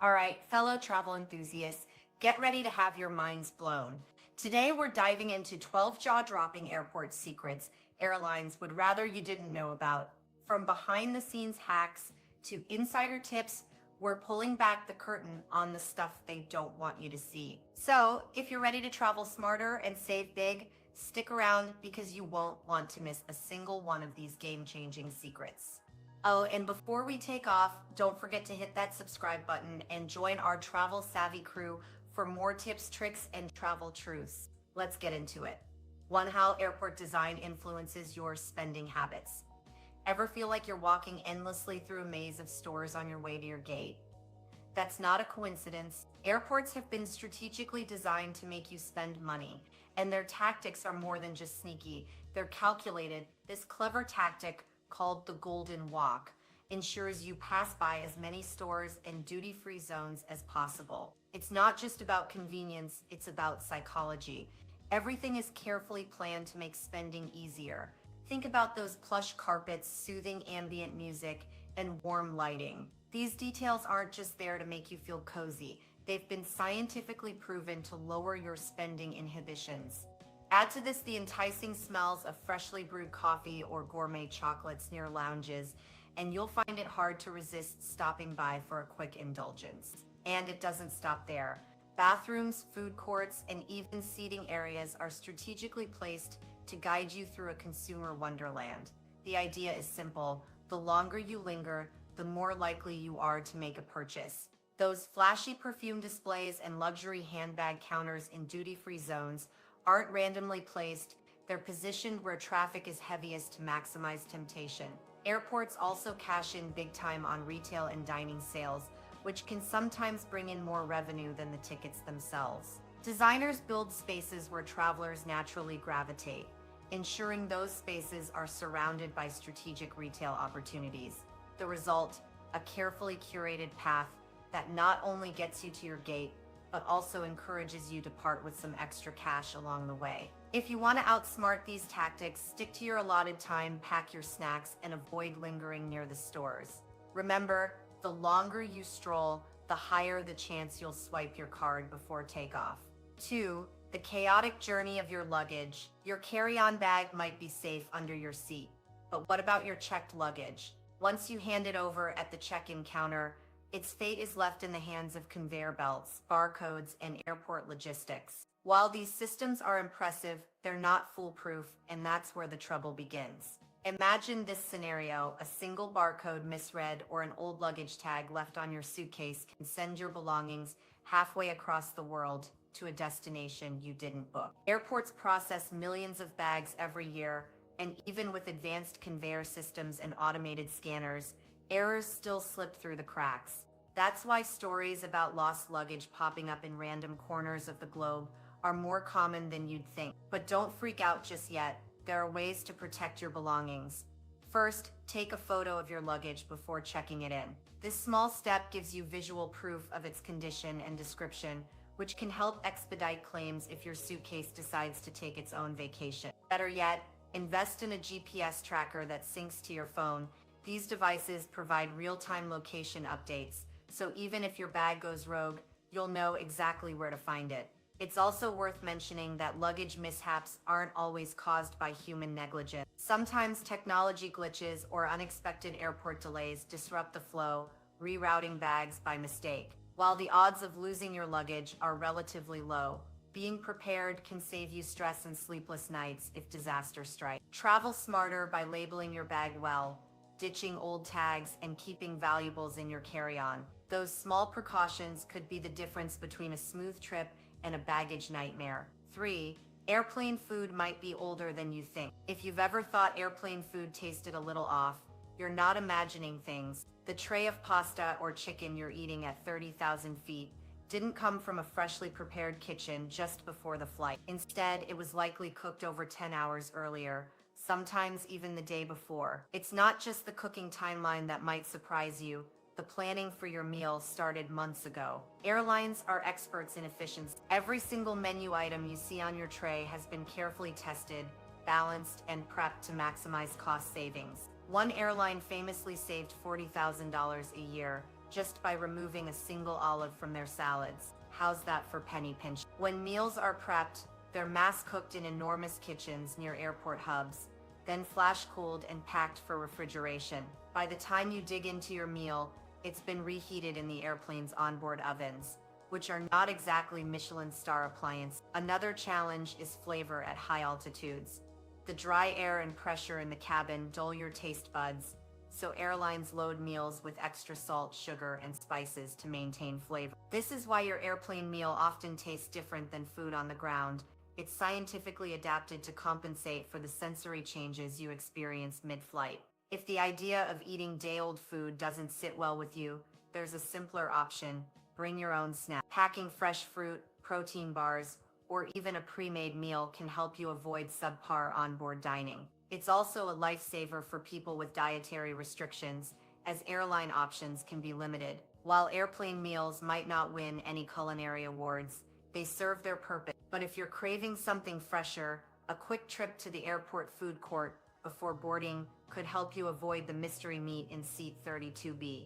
All right, fellow travel enthusiasts, get ready to have your minds blown. Today, we're diving into 12 jaw dropping airport secrets airlines would rather you didn't know about. From behind the scenes hacks to insider tips, we're pulling back the curtain on the stuff they don't want you to see. So, if you're ready to travel smarter and save big, stick around because you won't want to miss a single one of these game changing secrets. Oh, and before we take off, don't forget to hit that subscribe button and join our travel savvy crew for more tips, tricks, and travel truths. Let's get into it. One, how airport design influences your spending habits. Ever feel like you're walking endlessly through a maze of stores on your way to your gate? That's not a coincidence. Airports have been strategically designed to make you spend money, and their tactics are more than just sneaky. They're calculated. This clever tactic, called the Golden Walk, ensures you pass by as many stores and duty-free zones as possible. It's not just about convenience, it's about psychology. Everything is carefully planned to make spending easier. Think about those plush carpets, soothing ambient music, and warm lighting. These details aren't just there to make you feel cozy. They've been scientifically proven to lower your spending inhibitions. Add to this the enticing smells of freshly brewed coffee or gourmet chocolates near lounges, and you'll find it hard to resist stopping by for a quick indulgence. And it doesn't stop there. Bathrooms, food courts, and even seating areas are strategically placed to guide you through a consumer wonderland. The idea is simple. The longer you linger, the more likely you are to make a purchase. Those flashy perfume displays and luxury handbag counters in duty-free zones aren't randomly placed, they're positioned where traffic is heaviest to maximize temptation. Airports also cash in big time on retail and dining sales, which can sometimes bring in more revenue than the tickets themselves. Designers build spaces where travelers naturally gravitate, ensuring those spaces are surrounded by strategic retail opportunities. The result, a carefully curated path that not only gets you to your gate, but also encourages you to part with some extra cash along the way. If you want to outsmart these tactics, stick to your allotted time, pack your snacks, and avoid lingering near the stores. Remember, the longer you stroll, the higher the chance you'll swipe your card before takeoff. 2. The chaotic journey of your luggage. Your carry-on bag might be safe under your seat, but what about your checked luggage? Once you hand it over at the check-in counter, its fate is left in the hands of conveyor belts, barcodes, and airport logistics. While these systems are impressive, they're not foolproof, and that's where the trouble begins. Imagine this scenario: a single barcode misread or an old luggage tag left on your suitcase can send your belongings halfway across the world to a destination you didn't book. Airports process millions of bags every year, and even with advanced conveyor systems and automated scanners, errors still slip through the cracks. That's why stories about lost luggage popping up in random corners of the globe are more common than you'd think. But don't freak out just yet. There are ways to protect your belongings. First, take a photo of your luggage before checking it in. This small step gives you visual proof of its condition and description, which can help expedite claims if your suitcase decides to take its own vacation. Better yet, invest in a GPS tracker that syncs to your phone. These devices provide real-time location updates, so even if your bag goes rogue, you'll know exactly where to find it. It's also worth mentioning that luggage mishaps aren't always caused by human negligence. Sometimes technology glitches or unexpected airport delays disrupt the flow, rerouting bags by mistake. While the odds of losing your luggage are relatively low, being prepared can save you stress and sleepless nights if disaster strikes. Travel smarter by labeling your bag well, ditching old tags, and keeping valuables in your carry-on. Those small precautions could be the difference between a smooth trip and a baggage nightmare. 3. Airplane food might be older than you think. If you've ever thought airplane food tasted a little off, you're not imagining things. The tray of pasta or chicken you're eating at 30,000 feet didn't come from a freshly prepared kitchen just before the flight. Instead, it was likely cooked over 10 hours earlier, sometimes even the day before. It's not just the cooking timeline that might surprise you. The planning for your meal started months ago. Airlines are experts in efficiency. Every single menu item you see on your tray has been carefully tested, balanced, and prepped to maximize cost savings. One airline famously saved $40,000 a year just by removing a single olive from their salads. How's that for penny pinch? When meals are prepped, they're mass cooked in enormous kitchens near airport hubs, then flash cooled and packed for refrigeration. By the time you dig into your meal, it's been reheated in the airplane's onboard ovens, which are not exactly Michelin star appliances. Another challenge is flavor at high altitudes. The dry air and pressure in the cabin dull your taste buds, so airlines load meals with extra salt, sugar, and spices to maintain flavor. This is why your airplane meal often tastes different than food on the ground. It's scientifically adapted to compensate for the sensory changes you experience mid-flight. If the idea of eating day-old food doesn't sit well with you, there's a simpler option: bring your own snack. Packing fresh fruit, protein bars, or even a pre-made meal can help you avoid subpar onboard dining. It's also a lifesaver for people with dietary restrictions, as airline options can be limited. While airplane meals might not win any culinary awards, they serve their purpose. But if you're craving something fresher, a quick trip to the airport food court before boarding could help you avoid the mystery meat in seat 32B.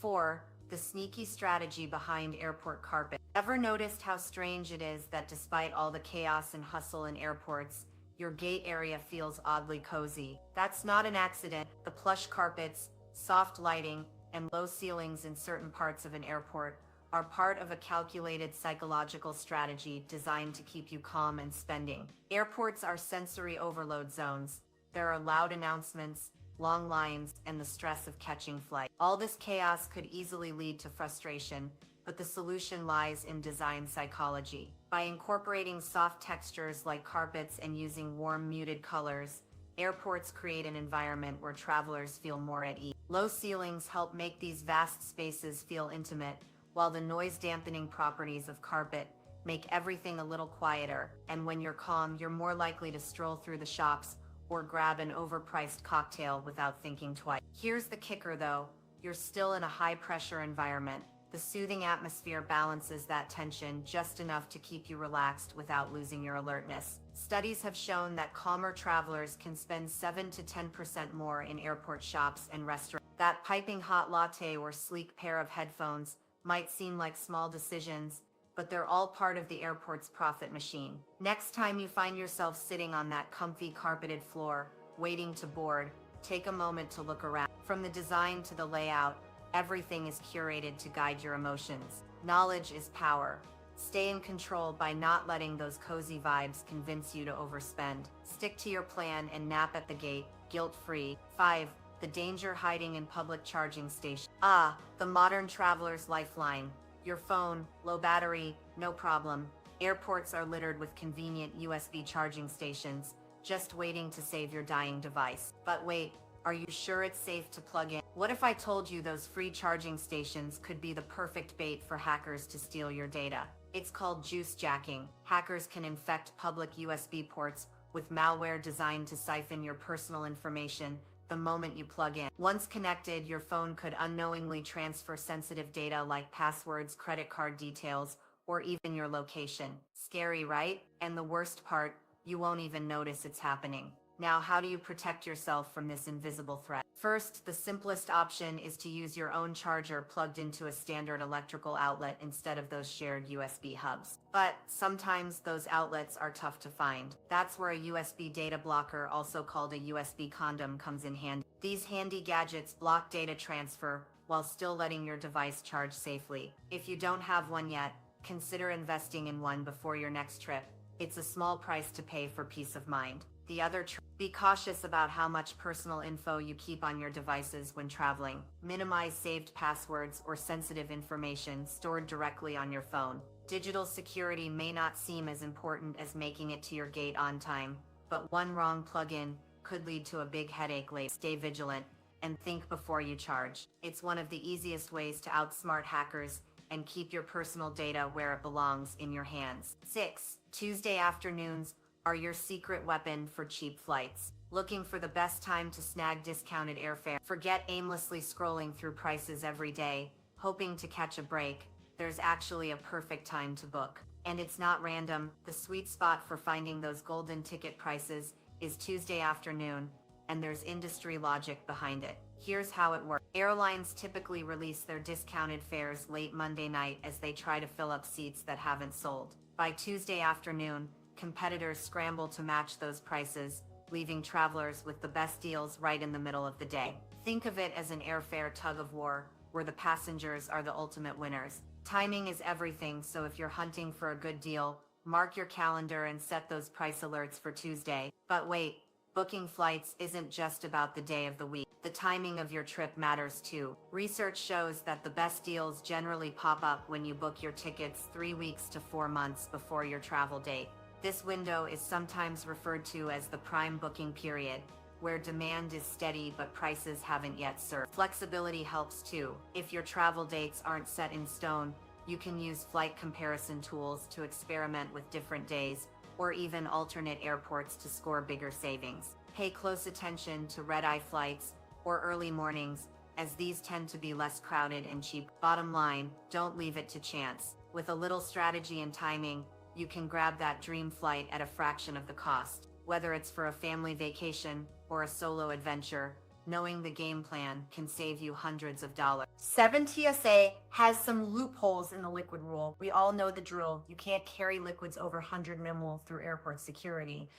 4. The sneaky strategy behind airport carpet. Ever noticed how strange it is that despite all the chaos and hustle in airports, your gate area feels oddly cozy? That's not an accident. The plush carpets, soft lighting, and low ceilings in certain parts of an airport are part of a calculated psychological strategy designed to keep you calm and spending. Airports are sensory overload zones. There are loud announcements, long lines, and the stress of catching flight. All this chaos could easily lead to frustration, but the solution lies in design psychology. By incorporating soft textures like carpets and using warm, muted colors, airports create an environment where travelers feel more at ease. Low ceilings help make these vast spaces feel intimate, while the noise-dampening properties of carpet make everything a little quieter. And when you're calm, you're more likely to stroll through the shops or grab an overpriced cocktail without thinking twice. Here's the kicker though, you're still in a high-pressure environment. The soothing atmosphere balances that tension just enough to keep you relaxed without losing your alertness. Studies have shown that calmer travelers can spend 7 to 10% more in airport shops and restaurants. That piping hot latte or sleek pair of headphones might seem like small decisions, but they're all part of the airport's profit machine. Next time you find yourself sitting on that comfy carpeted floor, waiting to board, take a moment to look around. From the design to the layout, everything is curated to guide your emotions. Knowledge is power. Stay in control by not letting those cozy vibes convince you to overspend. Stick to your plan and nap at the gate, guilt-free. 5. The danger hiding in public charging stations. The modern traveler's lifeline. Your phone, low battery, no problem. Airports are littered with convenient USB charging stations, just waiting to save your dying device. But wait, are you sure it's safe to plug in? What if I told you those free charging stations could be the perfect bait for hackers to steal your data? It's called juice jacking. Hackers can infect public USB ports with malware designed to siphon your personal information the moment you plug in. Once connected, your phone could unknowingly transfer sensitive data like passwords, credit card details, or even your location. Scary, right? And the worst part, you won't even notice it's happening. Now, how do you protect yourself from this invisible threat? First, the simplest option is to use your own charger plugged into a standard electrical outlet instead of those shared USB hubs. But sometimes those outlets are tough to find. That's where a USB data blocker, also called a USB condom, comes in handy. These handy gadgets block data transfer while still letting your device charge safely. If you don't have one yet, consider investing in one before your next trip. It's a small price to pay for peace of mind. The other be cautious about how much personal info you keep on your devices when traveling. Minimize saved passwords or sensitive information stored directly on your phone. Digital security may not seem as important as making it to your gate on time, but one wrong plug-in could lead to a big headache later. Stay vigilant and think before you charge. It's one of the easiest ways to outsmart hackers and keep your personal data where it belongs, in your hands. 6. Tuesday afternoons are your secret weapon for cheap flights. Looking for the best time to snag discounted airfare? Forget aimlessly scrolling through prices every day, hoping to catch a break. There's actually a perfect time to book. And it's not random. The sweet spot for finding those golden ticket prices is Tuesday afternoon, and there's industry logic behind it. Here's how it works. Airlines typically release their discounted fares late Monday night as they try to fill up seats that haven't sold. By Tuesday afternoon, competitors scramble to match those prices, leaving travelers with the best deals right in the middle of the day. Think of it as an airfare tug-of-war, where the passengers are the ultimate winners. Timing is everything, so if you're hunting for a good deal, mark your calendar and set those price alerts for Tuesday. But wait, booking flights isn't just about the day of the week. The timing of your trip matters too. Research shows that the best deals generally pop up when you book your tickets 3 weeks to 4 months before your travel date. This window is sometimes referred to as the prime booking period, where demand is steady but prices haven't yet surged. Flexibility helps too. If your travel dates aren't set in stone, you can use flight comparison tools to experiment with different days, or even alternate airports to score bigger savings. Pay close attention to red-eye flights or early mornings, as these tend to be less crowded and cheap. Bottom line, don't leave it to chance. With a little strategy and timing, you can grab that dream flight at a fraction of the cost. Whether it's for a family vacation or a solo adventure, knowing the game plan can save you hundreds of dollars. 7 TSA has some loopholes in the liquid rule. We all know the drill. You can't carry liquids over 100 ml through airport security.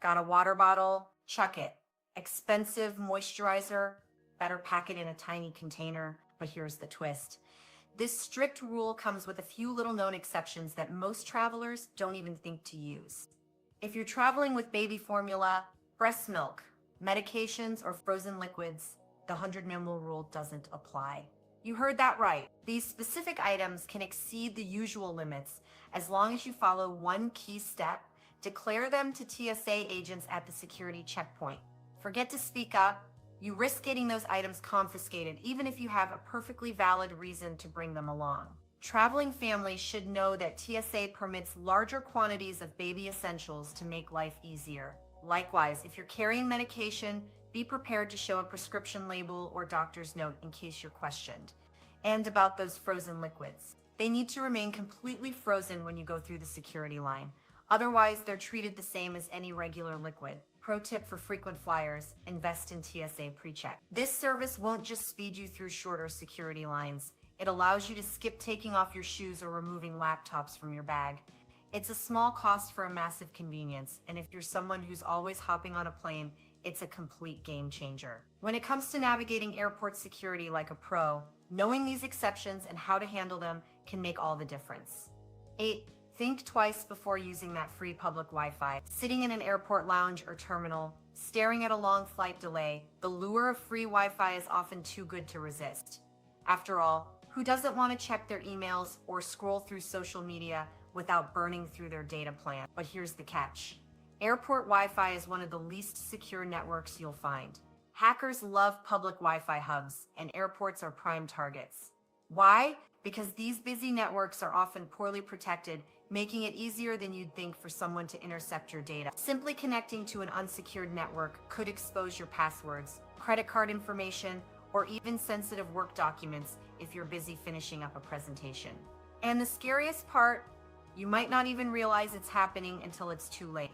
Got a water bottle? Chuck it. Expensive moisturizer? Better pack it in a tiny container. But here's the twist. This strict rule comes with a few little known exceptions that most travelers don't even think to use. If you're traveling with baby formula, breast milk, medications, or frozen liquids, the 100 ml rule doesn't apply. You heard that right. These specific items can exceed the usual limits as long as you follow one key step: declare them to TSA agents at the security checkpoint. Forget to speak up. You risk getting those items confiscated even if you have a perfectly valid reason to bring them along. Traveling families should know that TSA permits larger quantities of baby essentials to make life easier. Likewise, if you're carrying medication, be prepared to show a prescription label or doctor's note in case you're questioned. And about those frozen liquids. They need to remain completely frozen when you go through the security line. Otherwise, they're treated the same as any regular liquid. Pro tip for frequent flyers: invest in TSA PreCheck. This service won't just speed you through shorter security lines. It allows you to skip taking off your shoes or removing laptops from your bag. It's a small cost for a massive convenience, and if you're someone who's always hopping on a plane, it's a complete game changer. When it comes to navigating airport security like a pro, knowing these exceptions and how to handle them can make all the difference. 8. Think twice before using that free public Wi-Fi. Sitting in an airport lounge or terminal, staring at a long flight delay, the lure of free Wi-Fi is often too good to resist. After all, who doesn't want to check their emails or scroll through social media without burning through their data plan? But here's the catch. Airport Wi-Fi is one of the least secure networks you'll find. Hackers love public Wi-Fi hubs, and airports are prime targets. Why? Because these busy networks are often poorly protected, making it easier than you'd think for someone to intercept your data. Simply connecting to an unsecured network could expose your passwords, credit card information, or even sensitive work documents if you're busy finishing up a presentation. And the scariest part, you might not even realize it's happening until it's too late.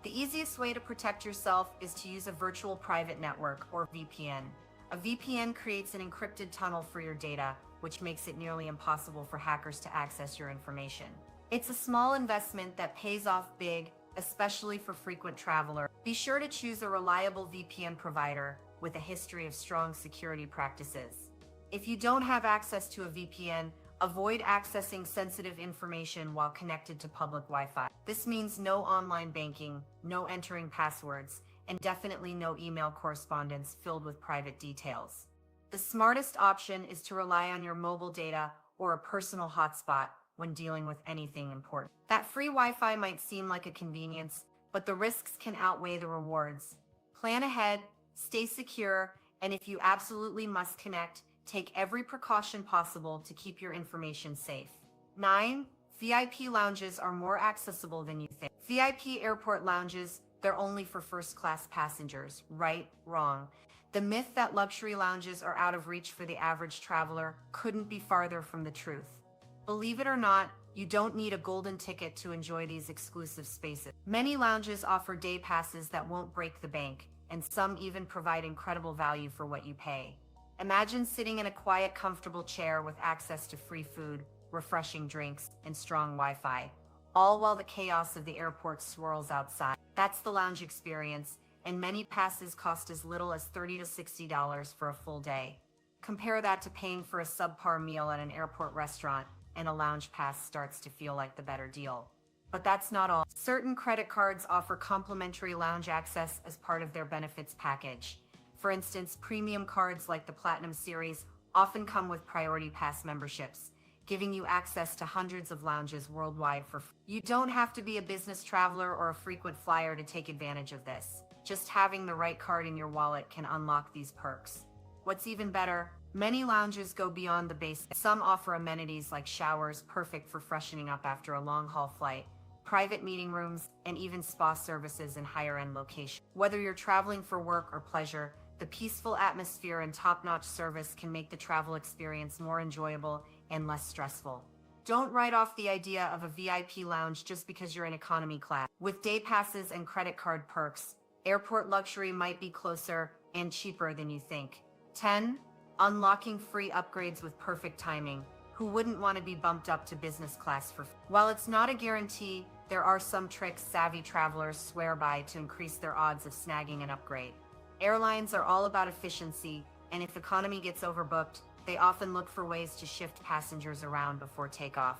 The easiest way to protect yourself is to use a virtual private network, or VPN. A VPN creates an encrypted tunnel for your data, which makes it nearly impossible for hackers to access your information. It's a small investment that pays off big, especially for frequent travelers. Be sure to choose a reliable VPN provider with a history of strong security practices. If you don't have access to a VPN, avoid accessing sensitive information while connected to public Wi-Fi. This means no online banking, no entering passwords, and definitely no email correspondence filled with private details. The smartest option is to rely on your mobile data or a personal hotspot when dealing with anything important. That free Wi-Fi might seem like a convenience, but the risks can outweigh the rewards. Plan ahead, stay secure, and if you absolutely must connect, take every precaution possible to keep your information safe. 9. VIP lounges are more accessible than you think. VIP airport lounges, they're only for first-class passengers. Right? Wrong. The myth that luxury lounges are out of reach for the average traveler couldn't be farther from the truth. Believe it or not, you don't need a golden ticket to enjoy these exclusive spaces. Many lounges offer day passes that won't break the bank, and some even provide incredible value for what you pay. Imagine sitting in a quiet, comfortable chair with access to free food, refreshing drinks, and strong Wi-Fi, all while the chaos of the airport swirls outside. That's the lounge experience, and many passes cost as little as $30 to $60 for a full day. Compare that to paying for a subpar meal at an airport restaurant, and a lounge pass starts to feel like the better deal. But that's not all. Certain credit cards offer complimentary lounge access as part of their benefits package. For instance, premium cards like the Platinum Series often come with Priority Pass memberships, giving you access to hundreds of lounges worldwide for free. You don't have to be a business traveler or a frequent flyer to take advantage of this. Just having the right card in your wallet can unlock these perks. What's even better, many lounges go beyond the basics. Some offer amenities like showers, perfect for freshening up after a long-haul flight, private meeting rooms, and even spa services in higher-end locations. Whether you're traveling for work or pleasure, the peaceful atmosphere and top-notch service can make the travel experience more enjoyable and less stressful. Don't write off the idea of a VIP lounge just because you're in economy class. With day passes and credit card perks, airport luxury might be closer and cheaper than you think. 10. Unlocking free upgrades with perfect timing. Who wouldn't want to be bumped up to business class for free? While it's not a guarantee, there are some tricks savvy travelers swear by to increase their odds of snagging an upgrade. Airlines are all about efficiency, and if economy gets overbooked, they often look for ways to shift passengers around before takeoff.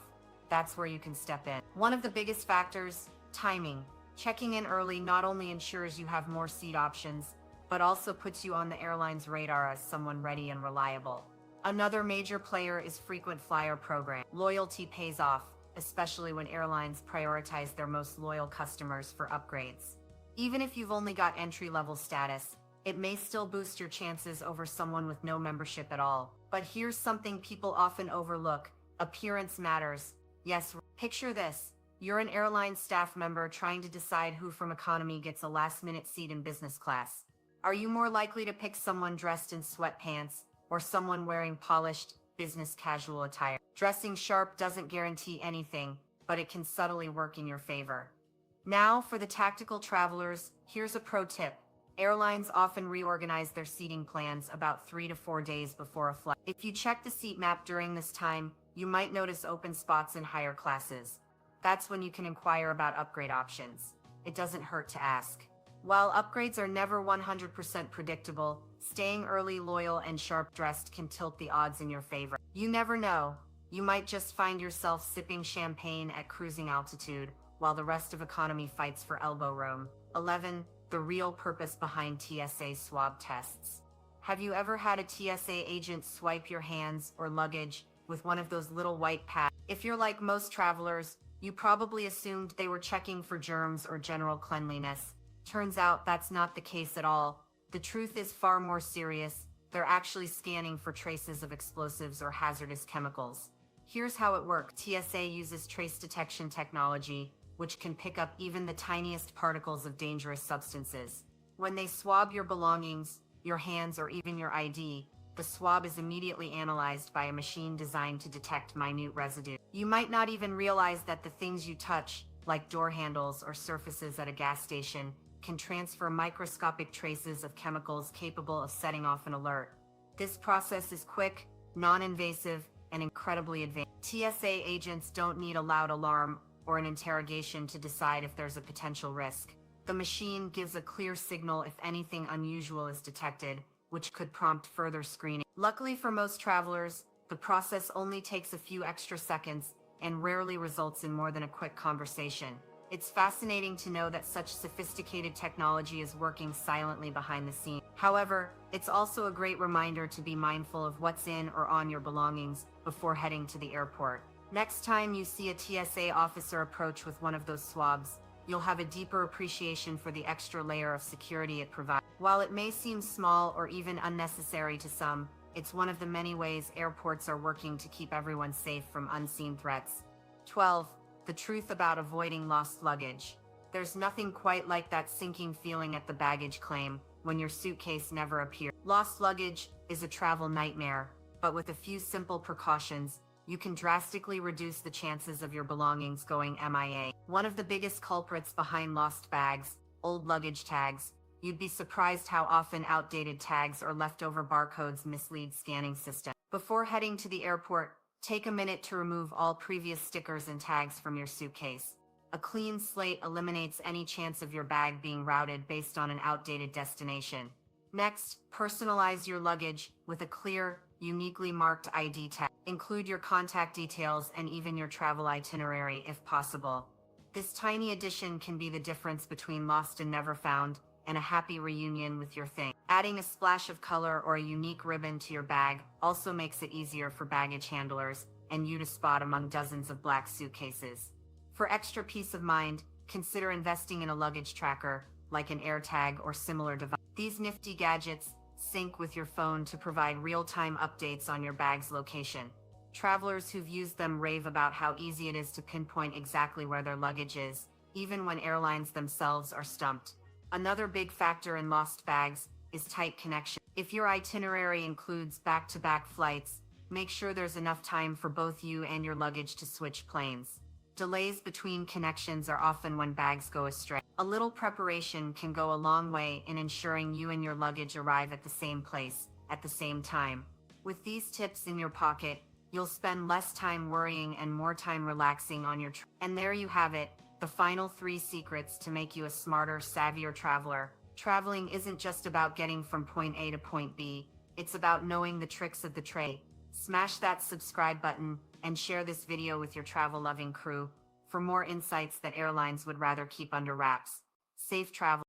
That's where you can step in. One of the biggest factors, timing. Checking in early not only ensures you have more seat options, but also puts you on the airline's radar as someone ready and reliable. Another major player is frequent flyer program. Loyalty pays off, especially when airlines prioritize their most loyal customers for upgrades. Even if you've only got entry-level status, it may still boost your chances over someone with no membership at all. But here's something people often overlook. Appearance matters. Yes, picture this. You're an airline staff member trying to decide who from economy gets a last-minute seat in business class. Are you more likely to pick someone dressed in sweatpants or someone wearing polished, business casual attire? Dressing sharp doesn't guarantee anything, but it can subtly work in your favor. Now, for the tactical travelers, here's a pro tip. Airlines often reorganize their seating plans about 3 to 4 days before a flight. If you check the seat map during this time, you might notice open spots in higher classes. That's when you can inquire about upgrade options. It doesn't hurt to ask. While upgrades are never 100% predictable, staying early, loyal, and sharp-dressed can tilt the odds in your favor. You never know. You might just find yourself sipping champagne at cruising altitude, while the rest of economy fights for elbow room. 11. The real purpose behind TSA swab tests. Have you ever had a TSA agent swipe your hands or luggage with one of those little white pads? If you're like most travelers, you probably assumed they were checking for germs or general cleanliness. Turns out that's not the case at all. The truth is far more serious. They're actually scanning for traces of explosives or hazardous chemicals. Here's how it works. TSA uses trace detection technology, which can pick up even the tiniest particles of dangerous substances. When they swab your belongings, your hands, or even your ID, the swab is immediately analyzed by a machine designed to detect minute residue. You might not even realize that the things you touch, like door handles or surfaces at a gas station, can transfer microscopic traces of chemicals capable of setting off an alert. This process is quick, non-invasive, and incredibly advanced. TSA agents don't need a loud alarm or an interrogation to decide if there's a potential risk. The machine gives a clear signal if anything unusual is detected, which could prompt further screening. Luckily for most travelers, the process only takes a few extra seconds and rarely results in more than a quick conversation. It's fascinating to know that such sophisticated technology is working silently behind the scenes. However, it's also a great reminder to be mindful of what's in or on your belongings before heading to the airport. Next time you see a TSA officer approach with one of those swabs, you'll have a deeper appreciation for the extra layer of security it provides. While it may seem small or even unnecessary to some, it's one of the many ways airports are working to keep everyone safe from unseen threats. 12. The truth about avoiding lost luggage. There's nothing quite like that sinking feeling at the baggage claim when your suitcase never appears. Lost luggage is a travel nightmare, but with a few simple precautions, you can drastically reduce the chances of your belongings going MIA. One of the biggest culprits behind lost bags, old luggage tags, You'd be surprised how often outdated tags or leftover barcodes mislead scanning systems. Before heading to the airport, take a minute to remove all previous stickers and tags from your suitcase. A clean slate eliminates any chance of your bag being routed based on an outdated destination. Next, personalize your luggage with a clear, uniquely marked ID tag. Include your contact details and even your travel itinerary if possible. This tiny addition can be the difference between lost and never found, and a happy reunion with your thing. Adding a splash of color or a unique ribbon to your bag also makes it easier for baggage handlers and you to spot among dozens of black suitcases. For extra peace of mind, consider investing in a luggage tracker, like an AirTag or similar device. These nifty gadgets sync with your phone to provide real-time updates on your bag's location. Travelers who've used them rave about how easy it is to pinpoint exactly where their luggage is, even when airlines themselves are stumped. Another big factor in lost bags is tight connection. If your itinerary includes back-to-back flights, make sure there's enough time for both you and your luggage to switch planes. Delays between connections are often when bags go astray. A little preparation can go a long way in ensuring you and your luggage arrive at the same place, at the same time. With these tips in your pocket, you'll spend less time worrying and more time relaxing on your trip. And there you have it, the final 3 secrets to make you a smarter, savvier traveler. Traveling isn't just about getting from point A to point B, it's about knowing the tricks of the trade. Smash that subscribe button and share this video with your travel-loving crew for more insights that airlines would rather keep under wraps. Safe travel.